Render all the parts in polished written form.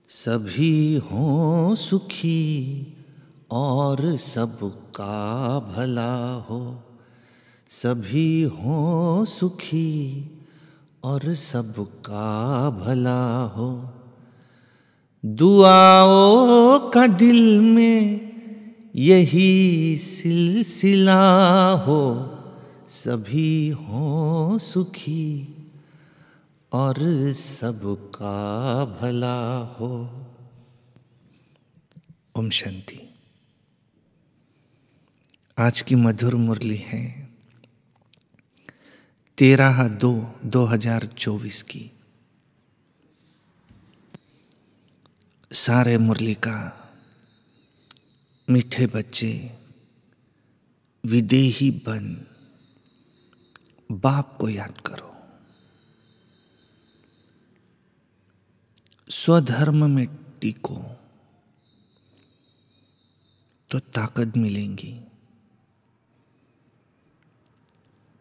सभी हों सुखी और सबका भला हो। सभी हों सुखी और सबका भला हो। दुआओं का दिल में यही सिलसिला हो। सभी हों सुखी और सबका भला हो। ओम शांति। आज की मधुर मुरली है 13/2/2024 की। सारे मुरली का मीठे बच्चे विदेही बन बाप को याद करो। स्वधर्म में टिको तो ताकत मिलेंगी,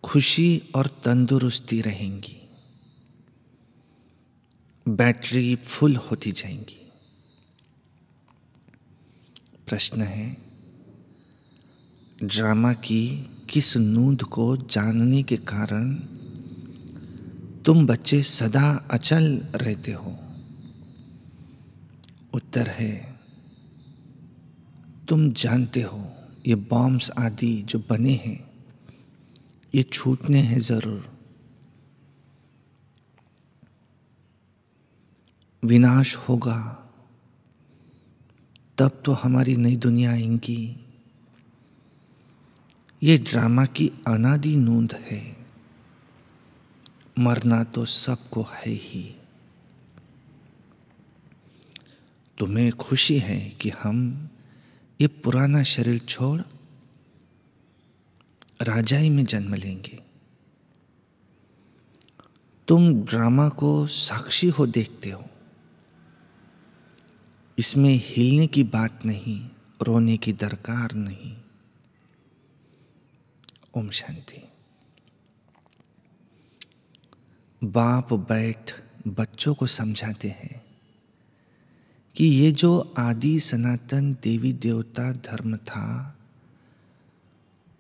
खुशी और तंदुरुस्ती रहेंगी, बैटरी फुल होती जाएंगी। प्रश्न है, ड्रामा की किस नूंद को जानने के कारण तुम बच्चे सदा अचल रहते हो? उत्तर है, तुम जानते हो ये बॉम्ब्स आदि जो बने हैं ये छूटने हैं जरूर। विनाश होगा तब तो हमारी नई दुनिया आएगी। ये ड्रामा की अनादि नूंद है। मरना तो सबको है ही। तुम्हें खुशी है कि हम ये पुराना शरीर छोड़ राजाई में जन्म लेंगे। तुम ड्रामा को साक्षी हो देखते हो। इसमें हिलने की बात नहीं, रोने की दरकार नहीं। ओम शांति। बाप बैठ बच्चों को समझाते हैं कि ये जो आदि सनातन देवी देवता धर्म था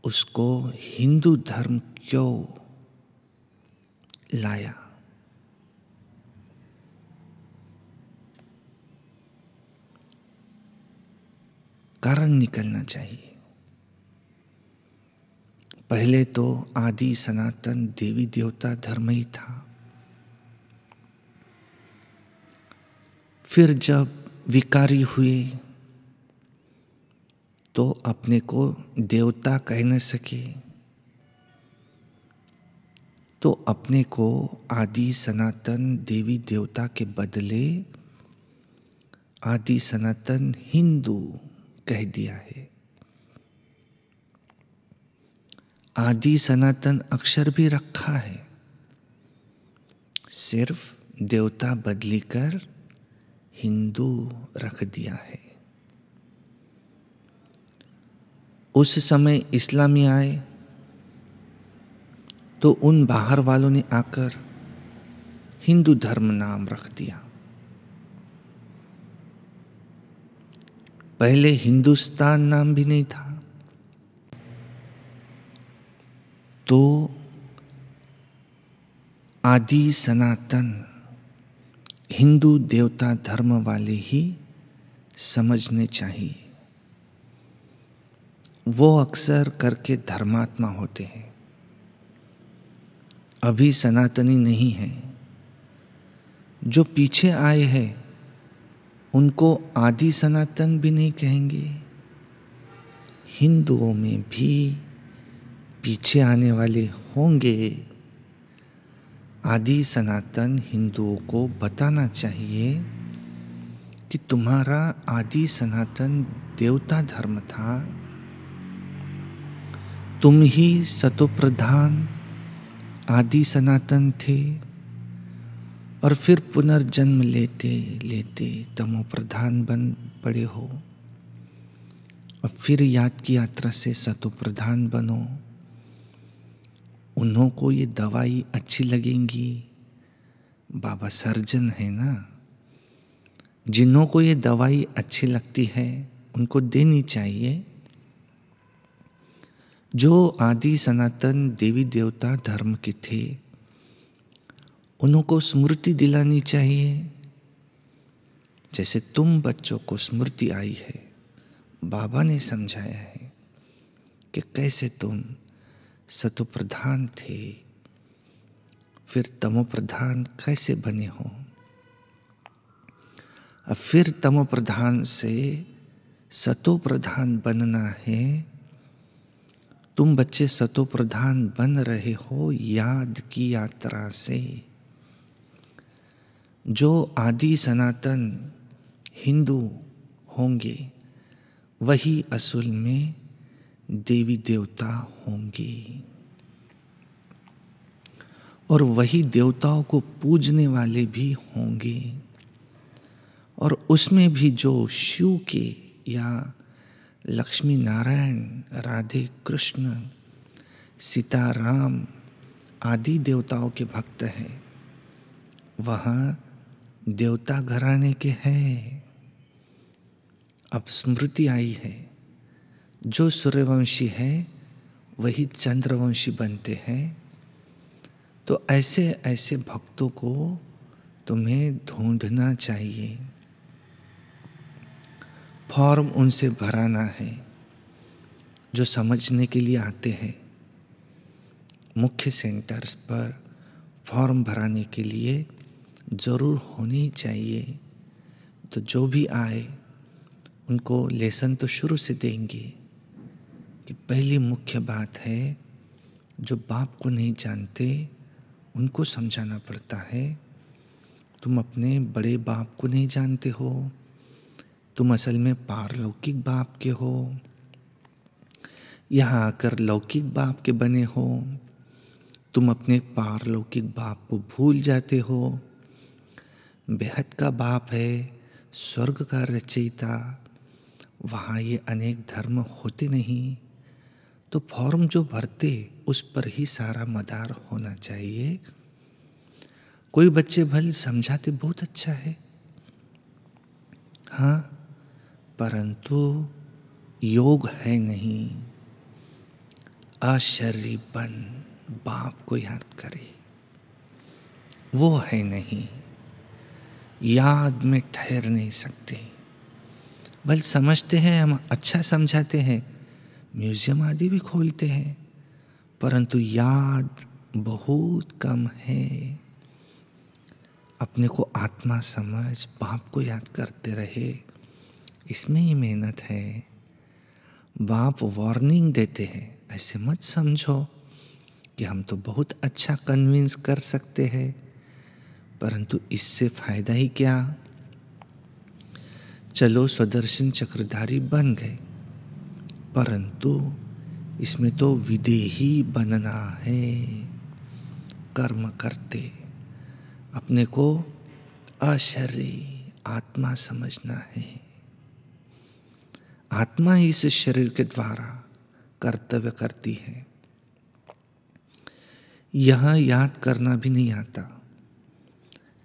उसको हिंदू धर्म क्यों लाया। कारण निकलना चाहिए। पहले तो आदि सनातन देवी देवता धर्म ही था। फिर जब विकारी हुए तो अपने को देवता कह न सके तो अपने को आदि सनातन देवी देवता के बदले आदि सनातन हिंदू कह दिया है। आदि सनातन अक्षर भी रखा है, सिर्फ देवता बदली कर हिंदू रख दिया है। उस समय इस्लामी आए तो उन बाहर वालों ने आकर हिंदू धर्म नाम रख दिया। पहले हिंदुस्तान नाम भी नहीं था। तो आदि सनातन हिंदू देवता धर्म वाले ही समझने चाहिए। वो अक्सर करके धर्मात्मा होते हैं, अभी सनातनी नहीं है। जो पीछे आए हैं उनको आदि सनातन भी नहीं कहेंगे। हिंदुओं में भी पीछे आने वाले होंगे। आदि सनातन हिंदुओं को बताना चाहिए कि तुम्हारा आदि सनातन देवता धर्म था। तुम ही सतोप्रधान आदि सनातन थे और फिर पुनर्जन्म लेते लेते तमो प्रधान बन पड़े हो और फिर याद की यात्रा से सतो प्रधान बनो। उन्हों को ये दवाई अच्छी लगेंगी। बाबा सर्जन है ना, जिन्हों को ये दवाई अच्छी लगती है उनको देनी चाहिए। जो आदि सनातन देवी देवता धर्म के थे उनको स्मृति दिलानी चाहिए। जैसे तुम बच्चों को स्मृति आई है, बाबा ने समझाया है कि कैसे तुम सतो प्रधान थे, फिर तमो प्रधान कैसे बने हो। अब फिर तमो प्रधान से सतो प्रधान बनना है। तुम बच्चे सतो प्रधान बन रहे हो याद की यात्रा से। जो आदि सनातन हिंदू होंगे वही असल में देवी देवता होंगे, और वही देवताओं को पूजने वाले भी होंगे। और उसमें भी जो शिव के या लक्ष्मी नारायण, राधे कृष्ण, सीताराम आदि देवताओं के भक्त हैं, वहाँ देवता घराने के हैं। अब स्मृति आई है, जो सूर्यवंशी है वही चंद्रवंशी बनते हैं। तो ऐसे ऐसे भक्तों को तुम्हें ढूंढना चाहिए, फॉर्म उनसे भराना है जो समझने के लिए आते हैं। मुख्य सेंटर्स पर फॉर्म भराने के लिए ज़रूर होनी चाहिए। तो जो भी आए उनको लेसन तो शुरू से देंगे कि पहली मुख्य बात है, जो बाप को नहीं जानते उनको समझाना पड़ता है। तुम अपने बड़े बाप को नहीं जानते हो, तुम असल में पारलौकिक बाप के हो, यहाँ आकर लौकिक बाप के बने हो। तुम अपने पारलौकिक बाप को भूल जाते हो। बेहद का बाप है, स्वर्ग का रचयिता, वहाँ ये अनेक धर्म होते नहीं। तो फॉर्म जो भरते उस पर ही सारा मदार होना चाहिए। कोई बच्चे भले समझाते बहुत अच्छा है, हाँ, परंतु योग है नहीं। अशरीरी बन बाप को याद करे, वो है नहीं। याद में ठहर नहीं सकते। बल समझते हैं, हम अच्छा समझाते हैं, म्यूजियम आदि भी खोलते हैं, परंतु याद बहुत कम है। अपने को आत्मा समझ बाप को याद करते रहे, इसमें ही मेहनत है। बाप वार्निंग देते हैं, ऐसे मत समझो कि हम तो बहुत अच्छा कन्विंस कर सकते हैं, परंतु इससे फायदा ही क्या। चलो स्वदर्शन चक्रधारी बन गए, परंतु इसमें तो विदेही बनना है। कर्म करते अपने को अशरीरी आत्मा समझना है। आत्मा ही इस शरीर के द्वारा कर्तव्य करती है। यह याद करना भी नहीं आता,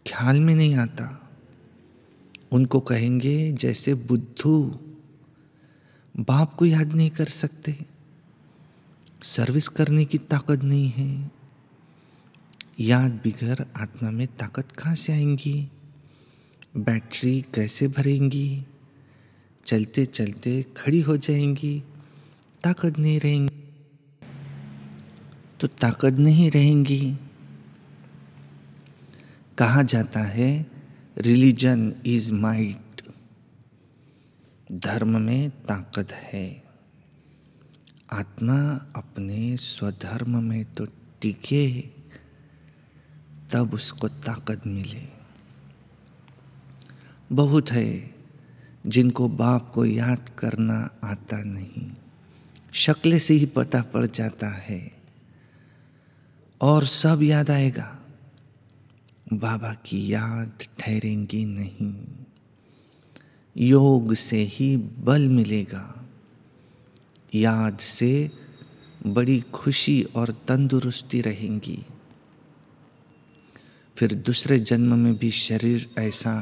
ख्याल में नहीं आता। उनको कहेंगे जैसे बुद्धू बाप को याद नहीं कर सकते, सर्विस करने की ताकत नहीं है। याद बिगैर आत्मा में ताकत कहाँ से आएंगी, बैटरी कैसे भरेंगी, चलते चलते खड़ी हो जाएंगी, ताकत नहीं रहेंगी। तो ताकत नहीं रहेंगी। कहा जाता है रिलीजन इज माइट, धर्म में ताकत है। आत्मा अपने स्वधर्म में तो टिके, तब उसको ताकत मिले। बहुत है जिनको बाप को याद करना आता नहीं, शक्ल से ही पता पड़ जाता है, और सब याद आएगा, बाबा की याद ठहरेंगी नहीं। योग से ही बल मिलेगा, याद से बड़ी खुशी और तंदुरुस्ती रहेंगी। फिर दूसरे जन्म में भी शरीर ऐसा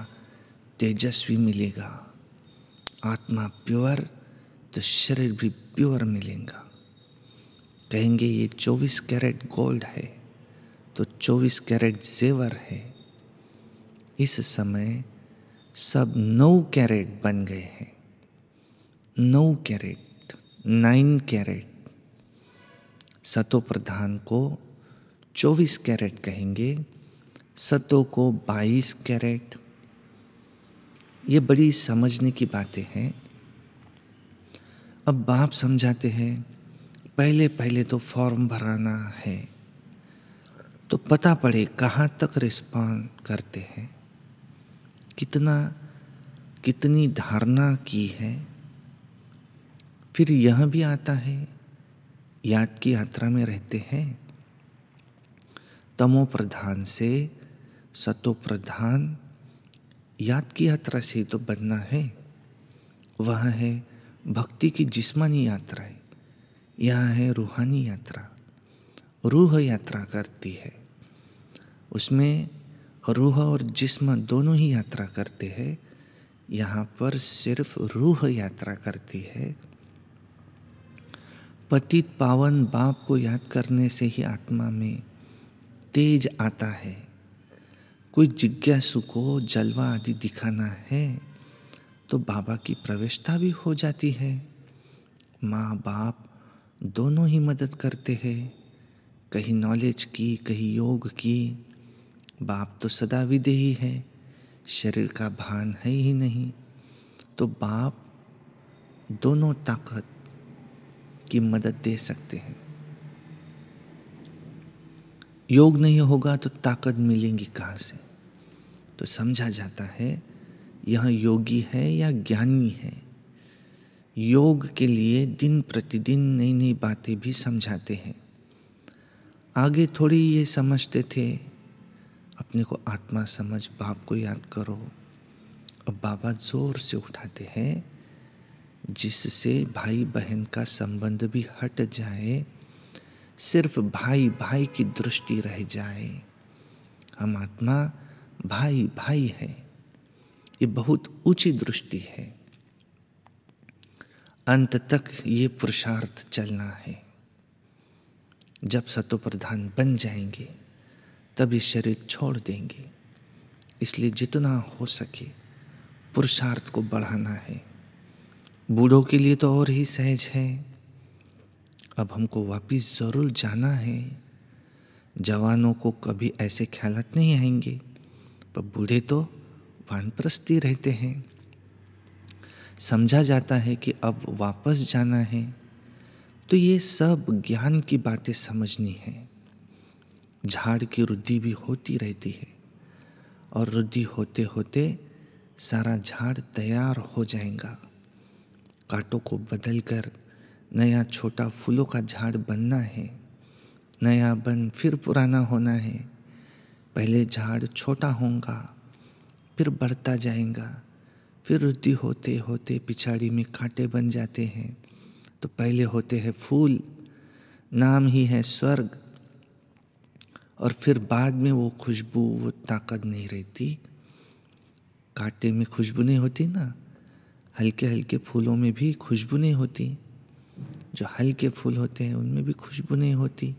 तेजस्वी मिलेगा। आत्मा प्योर तो शरीर भी प्योर मिलेगा। कहेंगे ये 24 कैरेट गोल्ड है तो 24 कैरेट जेवर है। इस समय सब 9 कैरेट बन गए हैं। 9 कैरेट, 9 कैरेट। सतो प्रधान को 24 कैरेट कहेंगे, सतो को 22 कैरेट। ये बड़ी समझने की बातें हैं। अब बाप समझाते हैं, पहले पहले तो फॉर्म भराना है तो पता पड़े कहाँ तक रिस्पॉन्ड करते हैं, कितनी धारणा की है। फिर यह भी आता है, याद की यात्रा में रहते हैं, तमो प्रधान से सतो प्रधान, याद की यात्रा से तो बनना है। वह है भक्ति की जिस्मानी यात्रा है, यह है रूहानी यात्रा। रूह यात्रा करती है, उसमें रूह और जिस्म दोनों ही यात्रा करते हैं। यहाँ पर सिर्फ रूह यात्रा करती है। पतित पावन बाप को याद करने से ही आत्मा में तेज आता है। कोई जिज्ञासु को जलवा आदि दिखाना है तो बाबा की प्रवेशता भी हो जाती है। माँ बाप दोनों ही मदद करते हैं, कहीं नॉलेज की, कहीं योग की। बाप तो सदा विदेही है, शरीर का भान है ही नहीं, तो बाप दोनों ताकत की मदद दे सकते हैं। योग नहीं होगा तो ताकत मिलेंगी कहाँ से? तो समझा जाता है यह योगी है या ज्ञानी है। योग के लिए दिन प्रतिदिन नई नई बातें भी समझाते हैं। आगे थोड़ी ये समझते थे, अपने को आत्मा समझ, बाप को याद करो। अब बाबा जोर से उठाते हैं, जिससे भाई बहन का संबंध भी हट जाए, सिर्फ भाई भाई की दृष्टि रह जाए। हम आत्मा भाई भाई है, ये बहुत ऊंची दृष्टि है। अंत तक ये पुरुषार्थ चलना है। जब सतो प्रधान बन जाएंगे तब ये शरीर छोड़ देंगे। इसलिए जितना हो सके पुरुषार्थ को बढ़ाना है। बूढ़ों के लिए तो और ही सहज है, अब हमको वापिस जरूर जाना है। जवानों को कभी ऐसे ख्यालात नहीं आएंगे, पर बूढ़े तो वानप्रस्थी रहते हैं। समझा जाता है कि अब वापस जाना है, तो ये सब ज्ञान की बातें समझनी है। झाड़ की वृद्धि भी होती रहती है और वृद्धि होते होते सारा झाड़ तैयार हो जाएगा। कांटों को बदलकर नया छोटा फूलों का झाड़ बनना है। नया बन फिर पुराना होना है। पहले झाड़ छोटा होगा, फिर बढ़ता जाएगा, फिर वृद्धि होते होते पिछाड़ी में कांटे बन जाते हैं। तो पहले होते हैं फूल, नाम ही है स्वर्ग, और फिर बाद में वो खुशबू, वो ताकत नहीं रहती। कांटे में खुशबू नहीं होती ना, हल्के हल्के फूलों में भी खुशबू नहीं होती। जो हल्के फूल होते हैं उनमें भी खुशबू नहीं होती।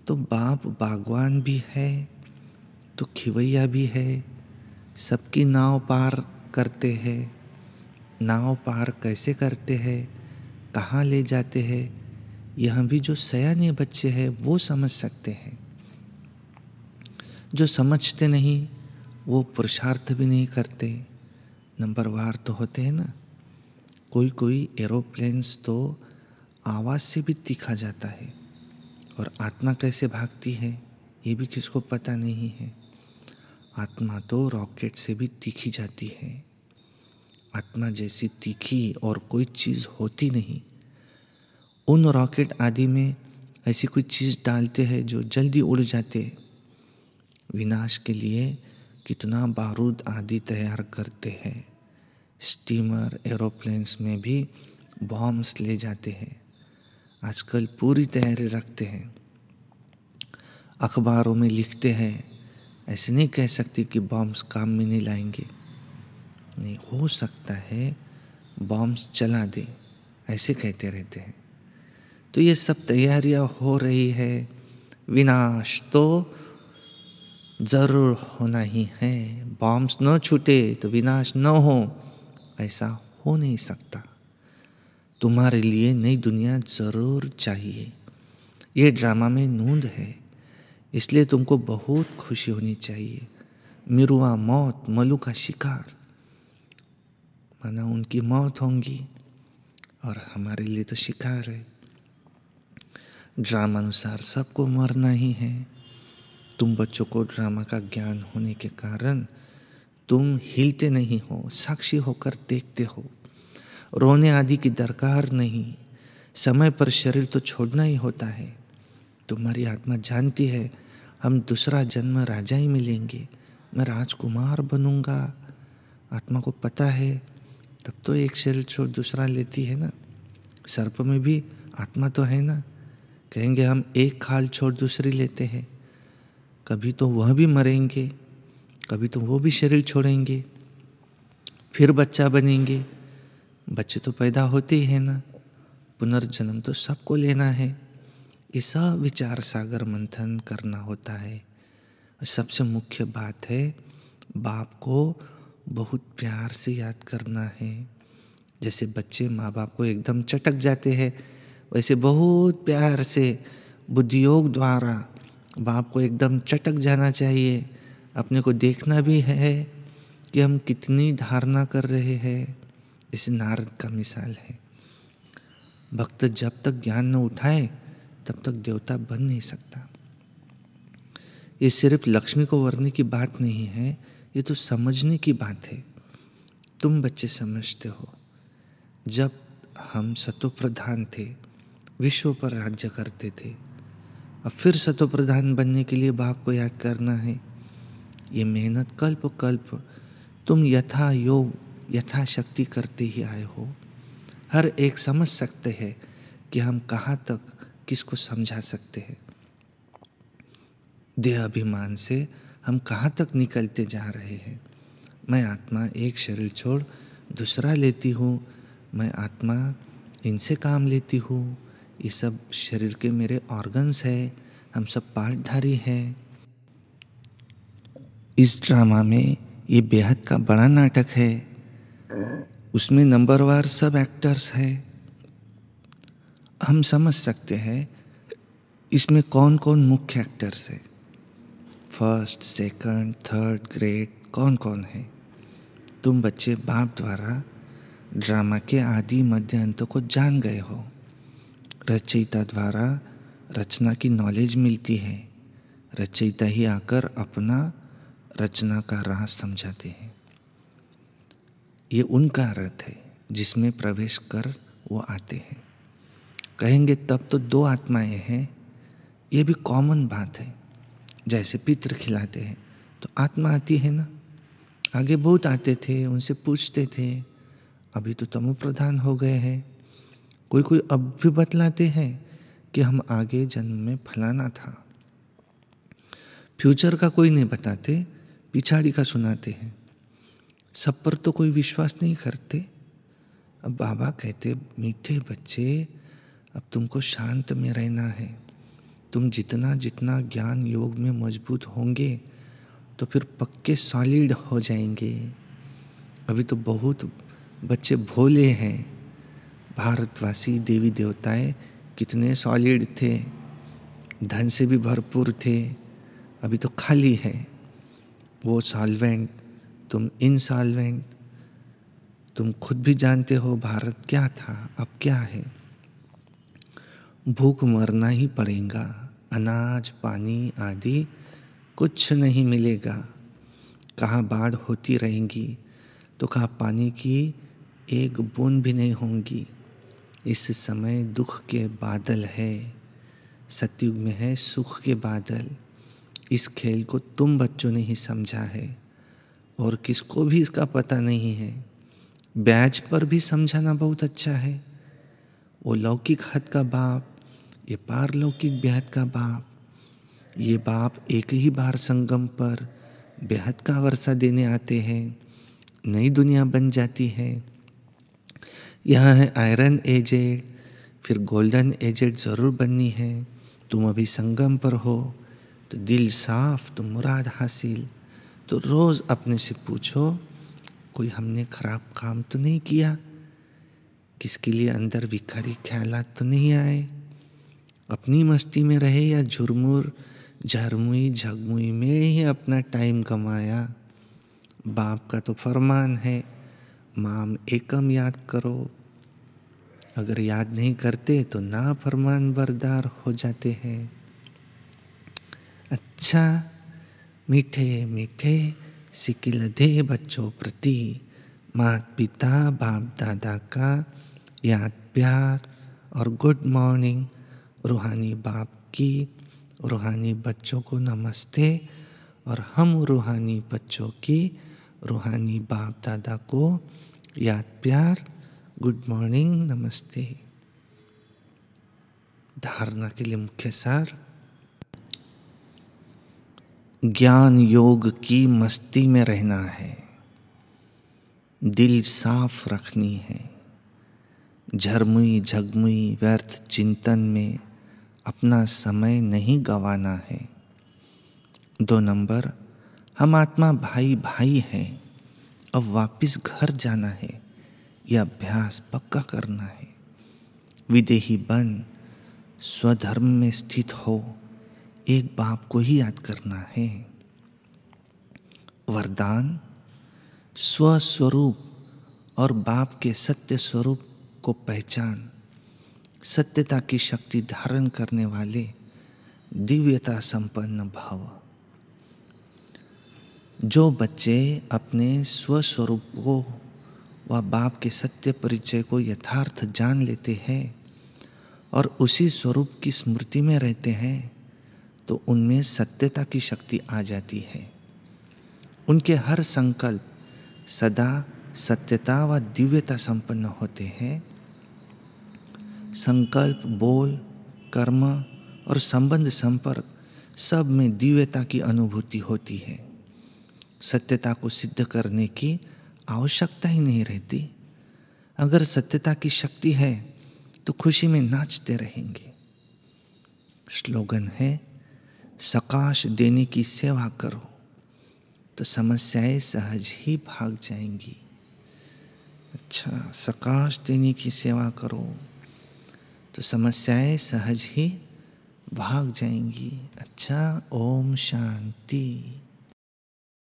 तो बाप बागवान भी है तो खिवैया भी है, सबकी नाव पार करते हैं। नाव पार कैसे करते हैं, कहाँ ले जाते हैं, यह भी जो सयाने बच्चे हैं वो समझ सकते हैं। जो समझते नहीं वो पुरुषार्थ भी नहीं करते। नंबरवार तो होते हैं ना, कोई कोई एरोप्लेन्स तो आवाज़ से भी तीखा जाता है, और आत्मा कैसे भागती है ये भी किसको पता नहीं है। आत्मा तो रॉकेट से भी तीखी जाती है। आत्मा जैसी तीखी और कोई चीज़ होती नहीं। उन रॉकेट आदि में ऐसी कोई चीज़ डालते हैं जो जल्दी उड़ जाते। विनाश के लिए कितना बारूद आदि तैयार करते हैं। स्टीमर, एरोप्लेन्स में भी बॉम्ब्स ले जाते हैं। आजकल पूरी तैयारी रखते हैं। अखबारों में लिखते हैं, ऐसे नहीं कह सकते कि बॉम्ब्स काम में नहीं लाएंगे। नहीं, हो सकता है बॉम्ब्स चला दे, ऐसे कहते रहते हैं। तो ये सब तैयारियां हो रही है, विनाश तो ज़रूर होना ही है। बॉम्ब्स न छूटे तो विनाश न हो, ऐसा हो नहीं सकता। तुम्हारे लिए नई दुनिया ज़रूर चाहिए। ये ड्रामा में नूंद है, इसलिए तुमको बहुत खुशी होनी चाहिए। मिरुआ मौत, मलू का शिकार, माना उनकी मौत होंगी और हमारे लिए तो शिकार है। ड्रामा अनुसार सबको मरना ही है। तुम बच्चों को ड्रामा का ज्ञान होने के कारण तुम हिलते नहीं हो, साक्षी होकर देखते हो। रोने आदि की दरकार नहीं, समय पर शरीर तो छोड़ना ही होता है। तुम्हारी आत्मा जानती है हम दूसरा जन्म राजा ही मिलेंगे, मैं राजकुमार बनूंगा। आत्मा को पता है, तब तो एक शरीर छोड़ दूसरा लेती है ना। सर्प में भी आत्मा तो है ना। कहेंगे हम एक खाल छोड़ दूसरी लेते हैं, कभी तो वह भी मरेंगे, कभी तो वो भी शरीर छोड़ेंगे, फिर बच्चा बनेंगे। बच्चे तो पैदा होते ही है ना। पुनर्जन्म तो सबको लेना है। ये सब विचार सागर मंथन करना होता है। और सबसे मुख्य बात है, बाप को बहुत प्यार से याद करना है। जैसे बच्चे माँ बाप को एकदम चटक जाते हैं, वैसे बहुत प्यार से बुद्धियोग द्वारा बाप को एकदम चटक जाना चाहिए। अपने को देखना भी है कि हम कितनी धारणा कर रहे हैं। जैसे नारद का मिसाल है, भक्त जब तक ज्ञान न उठाए तब तक देवता बन नहीं सकता। ये सिर्फ लक्ष्मी को वरने की बात नहीं है, ये तो समझने की बात है। तुम बच्चे समझते हो, जब हम सतो प्रधान थे, विश्व पर राज्य करते थे, अब फिर सतो प्रधान बनने के लिए बाप को याद करना है। ये मेहनत कल्प कल्प तुम यथा योग यथा शक्ति करते ही आए हो। हर एक समझ सकते हैं कि हम कहाँ तक किसको समझा सकते हैं। देह अभिमान से हम कहाँ तक निकलते जा रहे हैं। मैं आत्मा एक शरीर छोड़ दूसरा लेती हूँ, मैं आत्मा इनसे काम लेती हूँ। ये सब शरीर के मेरे ऑर्गन्स है, हम सब पार्टधारी हैं। इस ड्रामा में ये बेहद का बड़ा नाटक है। उसमें नंबरवार सब एक्टर्स हैं। हम समझ सकते हैं इसमें कौन कौन मुख्य एक्टर्स है। फर्स्ट, सेकंड, थर्ड ग्रेड कौन कौन है। तुम बच्चे बाप द्वारा ड्रामा के आदि मध्य अंत को जान गए हो। रचयिता द्वारा रचना की नॉलेज मिलती है। रचयिता ही आकर अपना रचना का राज समझाते हैं। ये उनका रथ है जिसमें प्रवेश कर वो आते हैं। कहेंगे तब तो दो आत्माएं हैं, ये भी कॉमन बात है। जैसे पितृ खिलाते हैं तो आत्मा आती है ना। आगे बहुत आते थे, उनसे पूछते थे। अभी तो तमो प्रधान हो गए हैं। कोई कोई अब भी बतलाते हैं कि हम आगे जन्म में फलाना था। फ्यूचर का कोई नहीं बताते, पिछाड़ी का सुनाते हैं। सब पर तो कोई विश्वास नहीं करते। अब बाबा कहते, मीठे बच्चे, अब तुमको शांत में रहना है। तुम जितना जितना ज्ञान योग में मजबूत होंगे तो फिर पक्के सॉलिड हो जाएंगे। अभी तो बहुत बच्चे भोले हैं। भारतवासी देवी देवताएं कितने सॉलिड थे, धन से भी भरपूर थे। अभी तो खाली है। वो सॉल्वेंट, तुम इनसॉल्वेंट। तुम खुद भी जानते हो भारत क्या था, अब क्या है। भूख मरना ही पड़ेगा। अनाज पानी आदि कुछ नहीं मिलेगा। कहाँ बाढ़ होती रहेंगी तो कहाँ पानी की एक बूंद भी नहीं होंगी। इस समय दुख के बादल है, सतयुग में है सुख के बादल। इस खेल को तुम बच्चों ने ही समझा है और किसको भी इसका पता नहीं है। ब्याज पर भी समझाना बहुत अच्छा है। वो लौकिक हद का बाप, ये पारलौकिक बेहद का बाप। ये बाप एक ही बार संगम पर बेहद का वर्षा देने आते हैं। नई दुनिया बन जाती है। यहाँ है आयरन एजेड, फिर गोल्डन एजेड ज़रूर बननी है। तुम अभी संगम पर हो तो दिल साफ तो मुराद हासिल। तो रोज़ अपने से पूछो, कोई हमने ख़राब काम तो नहीं किया, किसके लिए अंदर विकारी ख्यालात तो नहीं आए, अपनी मस्ती में रहे या झुरमुर झरमुई झगमुई में ही अपना टाइम गंवाया। बाप का तो फरमान है, माम एकम याद करो। अगर याद नहीं करते तो ना फरमान बरदार हो जाते हैं। अच्छा, मीठे मीठे सिकिल दे बच्चों प्रति, माता पिता बाप दादा का याद प्यार और गुड मॉर्निंग। रूहानी बाप की रूहानी बच्चों को नमस्ते, और हम रूहानी बच्चों की रूहानी बाप दादा को याद प्यार, गुड मॉर्निंग, नमस्ते। धारणा के लिए मुख्य सार, ज्ञान योग की मस्ती में रहना है, दिल साफ रखनी है, झरमुई झगमुई व्यर्थ चिंतन में अपना समय नहीं गंवाना है। 2 नंबर, हम आत्मा भाई भाई हैं, अब वापिस घर जाना है, यह अभ्यास पक्का करना है। विदेही बन स्वधर्म में स्थित हो, एक बाप को ही याद करना है। वरदान, स्वस्वरूप और बाप के सत्य स्वरूप को पहचान, सत्यता की शक्ति धारण करने वाले दिव्यता संपन्न भव। जो बच्चे अपने स्वस्वरूप को व बाप के सत्य परिचय को यथार्थ जान लेते हैं और उसी स्वरूप की स्मृति में रहते हैं, तो उनमें सत्यता की शक्ति आ जाती है। उनके हर संकल्प सदा सत्यता व दिव्यता संपन्न होते हैं। संकल्प, बोल, कर्म और संबंध संपर्क सब में दिव्यता की अनुभूति होती है। सत्यता को सिद्ध करने की आवश्यकता ही नहीं रहती। अगर सत्यता की शक्ति है तो खुशी में नाचते रहेंगे। स्लोगन है, सकाश देने की सेवा करो तो समस्याएं सहज ही भाग जाएंगी। अच्छा, सकाश देने की सेवा करो तो समस्याएं सहज ही भाग जाएंगी। अच्छा, ओम शांति।